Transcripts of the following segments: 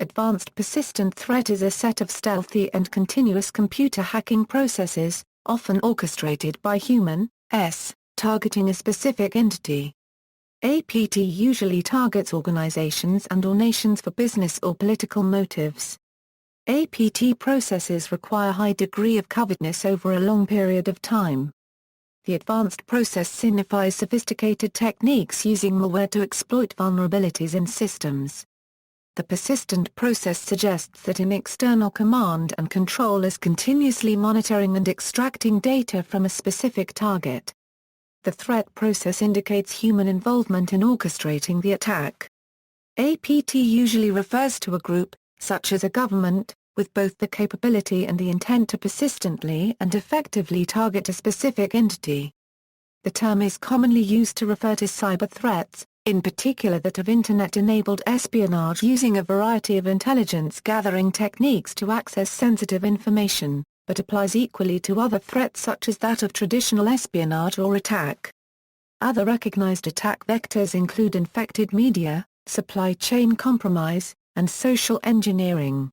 Advanced persistent threat is a set of stealthy and continuous computer hacking processes, often orchestrated by humans, targeting a specific entity. APT usually targets organizations and/or nations for business or political motives. APT processes require a high degree of covertness over a long period of time. The advanced process signifies sophisticated techniques using malware to exploit vulnerabilities in systems. The persistent process suggests that an external command and control is continuously monitoring and extracting data from a specific target. The threat process indicates human involvement in orchestrating the attack. APT usually refers to a group, such as a government, with both the capability and the intent to persistently and effectively target a specific entity. The term is commonly used to refer to cyber threats, in particular that of Internet-enabled espionage using a variety of intelligence-gathering techniques to access sensitive information, but applies equally to other threats such as that of traditional espionage or attack. Other recognized attack vectors include infected media, supply chain compromise, and social engineering.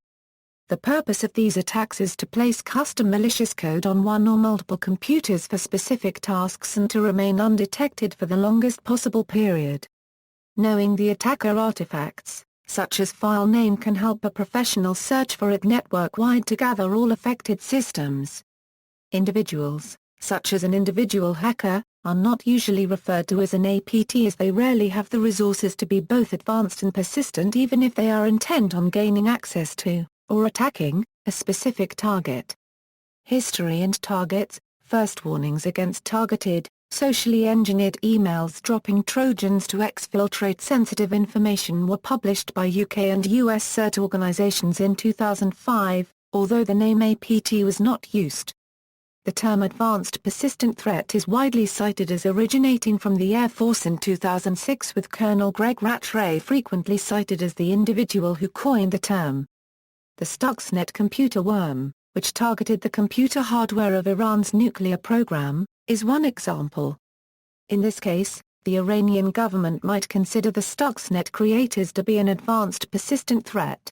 The purpose of these attacks is to place custom malicious code on one or multiple computers for specific tasks and to remain undetected for the longest possible period. Knowing the attacker artifacts, such as file name, can help a professional search for it network-wide to gather all affected systems. Individuals, such as an individual hacker, are not usually referred to as an APT as they rarely have the resources to be both advanced and persistent even if they are intent on gaining access to, or attacking, a specific target. History and targets. First warnings against targeted, socially engineered emails dropping Trojans to exfiltrate sensitive information were published by UK and US CERT organizations in 2005, although the name APT was not used. The term advanced persistent threat is widely cited as originating from the Air Force in 2006, with Colonel Greg Rattray frequently cited as the individual who coined the term. The Stuxnet computer worm, which targeted the computer hardware of Iran's nuclear program, is one example. In this case, the Iranian government might consider the Stuxnet creators to be an advanced persistent threat.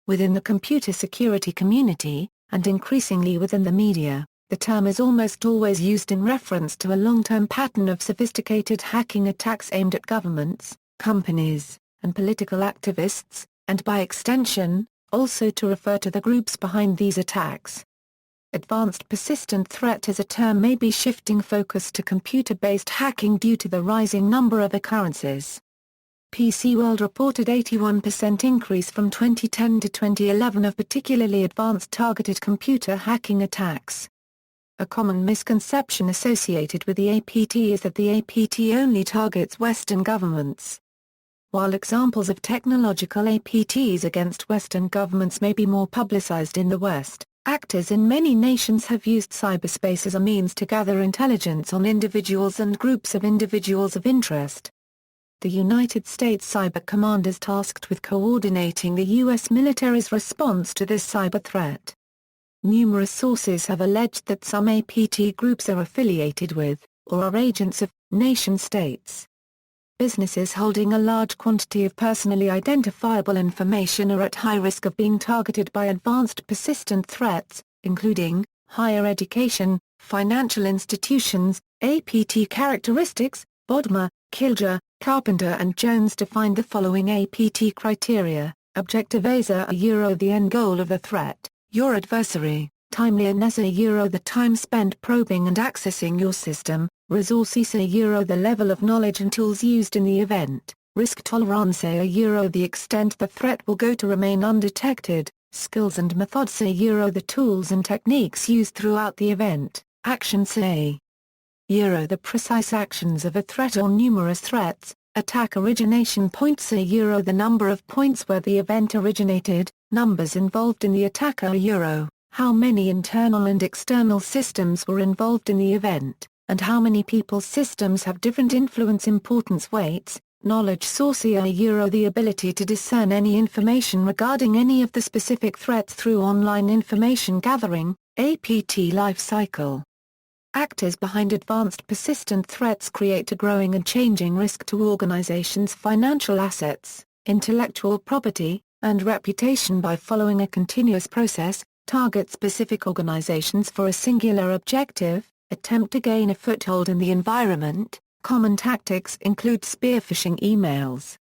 Within the computer security community, and increasingly within the media, the term is almost always used in reference to a long-term pattern of sophisticated hacking attacks aimed at governments, companies, and political activists, and by extension, also to refer to the groups behind these attacks. Advanced persistent threat as a term may be shifting focus to computer-based hacking due to the rising number of occurrences. PC World reported 81% increase from 2010 to 2011 of particularly advanced targeted computer hacking attacks. A common misconception associated with the APT is that the APT only targets Western governments. While examples of technological APTs against Western governments may be more publicized in the West, actors in many nations have used cyberspace as a means to gather intelligence on individuals and groups of individuals of interest. The United States Cyber Command is tasked with coordinating the U.S. military's response to this cyber threat. Numerous sources have alleged that some APT groups are affiliated with, or are agents of, nation-states. Businesses holding a large quantity of personally identifiable information are at high risk of being targeted by advanced persistent threats, including higher education, financial institutions. Apt Characteristics, Bodmer, Kilger, Carpenter and Jones defined the following APT criteria: objective ASA the end goal of the threat, your adversary; timeliness the time spent probing and accessing your system; resources the level of knowledge and tools used in the event; risk tolerance the extent the threat will go to remain undetected; skills and methods the tools and techniques used throughout the event; actions the precise actions of a threat or numerous threats; attack origination points the number of points where the event originated; numbers involved in the attack how many internal and external systems were involved in the event, and how many people's systems have different influence importance weights; knowledge source the ability to discern any information regarding any of the specific threats through online information gathering. APT Lifecycle. Actors behind advanced persistent threats create a growing and changing risk to organizations' financial assets, intellectual property, and reputation by following a continuous process, target specific organizations for a singular objective, attempt to gain a foothold in the environment. Common tactics include spearphishing emails.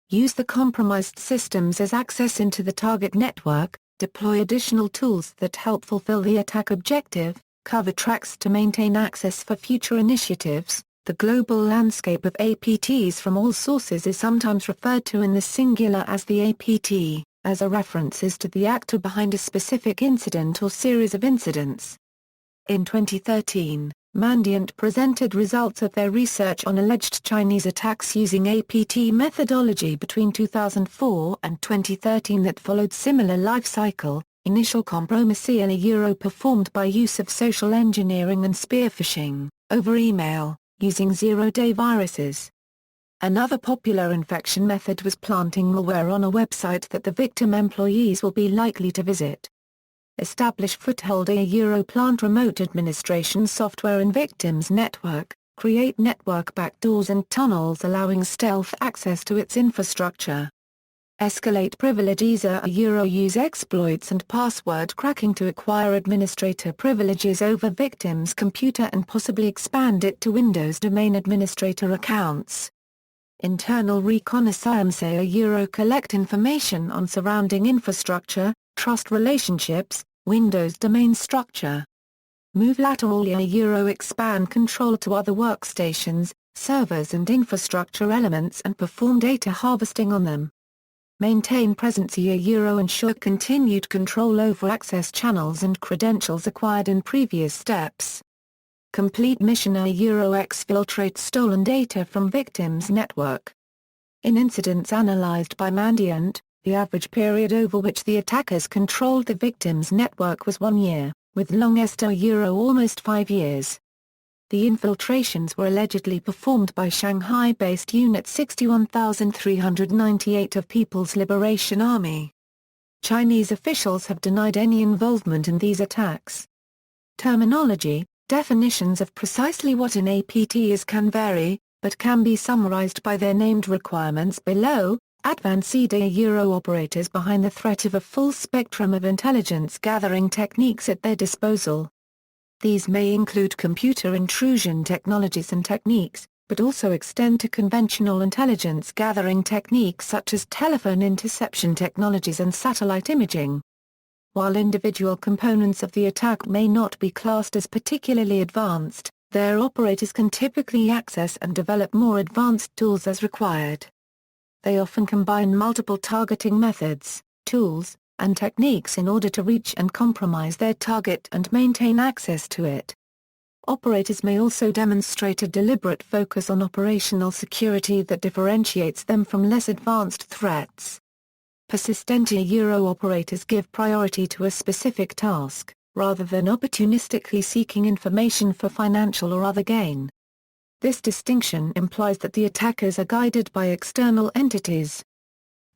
Use the compromised systems as access into the target network, deploy additional tools that help fulfill the attack objective, cover tracks to maintain access for future initiatives. The global landscape of APTs from all sources is sometimes referred to in the singular as the APT, as a references to the actor behind a specific incident or series of incidents. In 2013, Mandiant presented results of their research on alleged Chinese attacks using APT methodology between 2004 and 2013 that followed similar lifecycle, initial compromise performed by use of social engineering and spearphishing, over email, using zero-day viruses. Another popular infection method was planting malware on a website that the victim employees will be likely to visit. Establish foothold plant remote administration software in victim's network, create network backdoors and tunnels allowing stealth access to its infrastructure. Escalate privileges use exploits and password cracking to acquire administrator privileges over victim's computer and possibly expand it to Windows domain administrator accounts. Internal reconnaissance collect information on surrounding infrastructure, trust relationships, Windows domain structure. Move laterally expand control to other workstations, servers and infrastructure elements and perform data harvesting on them. Maintain presence ensure continued control over access channels and credentials acquired in previous steps. Complete mission exfiltrate stolen data from victims' network. In incidents analyzed by Mandiant, the average period over which the attackers controlled the victim's network was 1 year, with longest almost 5 years. The infiltrations were allegedly performed by Shanghai-based Unit 61398 of People's Liberation Army. Chinese officials have denied any involvement in these attacks. Terminology, definitions of precisely what an APT is can vary, but can be summarized by their named requirements below. Advanced operators behind the threat of a full spectrum of intelligence gathering techniques at their disposal. These may include computer intrusion technologies and techniques, but also extend to conventional intelligence gathering techniques such as telephone interception technologies and satellite imaging. While individual components of the attack may not be classed as particularly advanced, their operators can typically access and develop more advanced tools as required. They often combine multiple targeting methods, tools, and techniques in order to reach and compromise their target and maintain access to it. Operators may also demonstrate a deliberate focus on operational security that differentiates them from less advanced threats. Persistent operators give priority to a specific task, rather than opportunistically seeking information for financial or other gain. This distinction implies that the attackers are guided by external entities.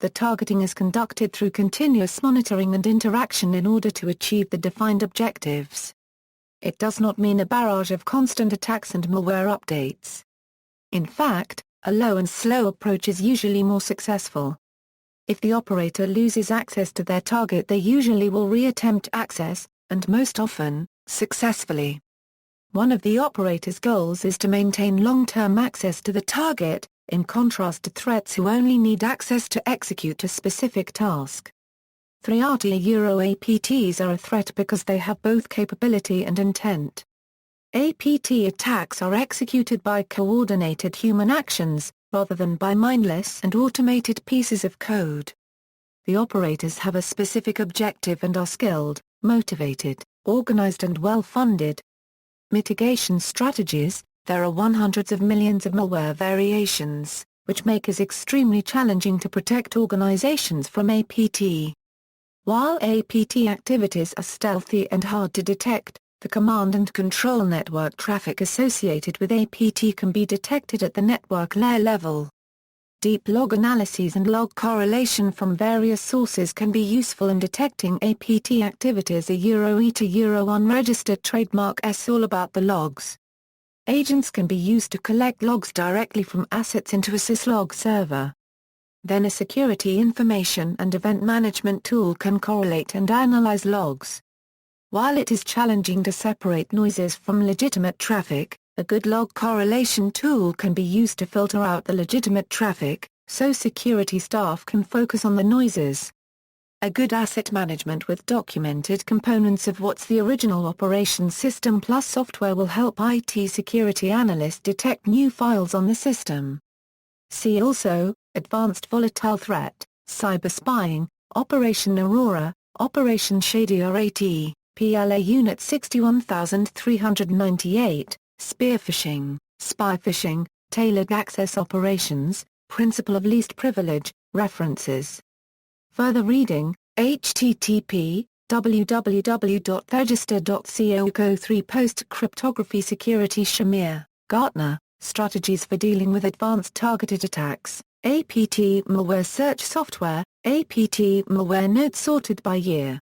The targeting is conducted through continuous monitoring and interaction in order to achieve the defined objectives. It does not mean a barrage of constant attacks and malware updates. In fact, a low and slow approach is usually more successful. If the operator loses access to their target, they usually will re-attempt access, and most often, successfully. One of the operator's goals is to maintain long-term access to the target, in contrast to threats who only need access to execute a specific task. APTs are a threat because they have both capability and intent. APT attacks are executed by coordinated human actions, rather than by mindless and automated pieces of code. The operators have a specific objective and are skilled, motivated, organized and well-funded. Mitigation strategies. There are hundreds of millions of malware variations, which make it extremely challenging to protect organizations from APT. While APT activities are stealthy and hard to detect, the command and control network traffic associated with APT can be detected at the network layer level. Deep log analyses and log correlation from various sources can be useful in detecting APT activities. Unregistered trademark is all about the logs. Agents can be used to collect logs directly from assets into a syslog server. Then a security information and event management tool can correlate and analyze logs. While it is challenging to separate noises from legitimate traffic, a good log correlation tool can be used to filter out the legitimate traffic, so security staff can focus on the noises. A good asset management with documented components of what's the original operation system plus software will help IT security analysts detect new files on the system. See also, Advanced Volatile Threat, Cyber Spying, Operation Aurora, Operation Shady RAT, PLA Unit 61398, Spear Phishing, Spy Phishing, Tailored Access Operations, Principle of Least Privilege, References. Further reading, http www.register.co 3 Post-Cryptography Security Shamir, Gartner, Strategies for Dealing with Advanced Targeted Attacks, APT Malware Search Software, APT Malware Notes sorted by year.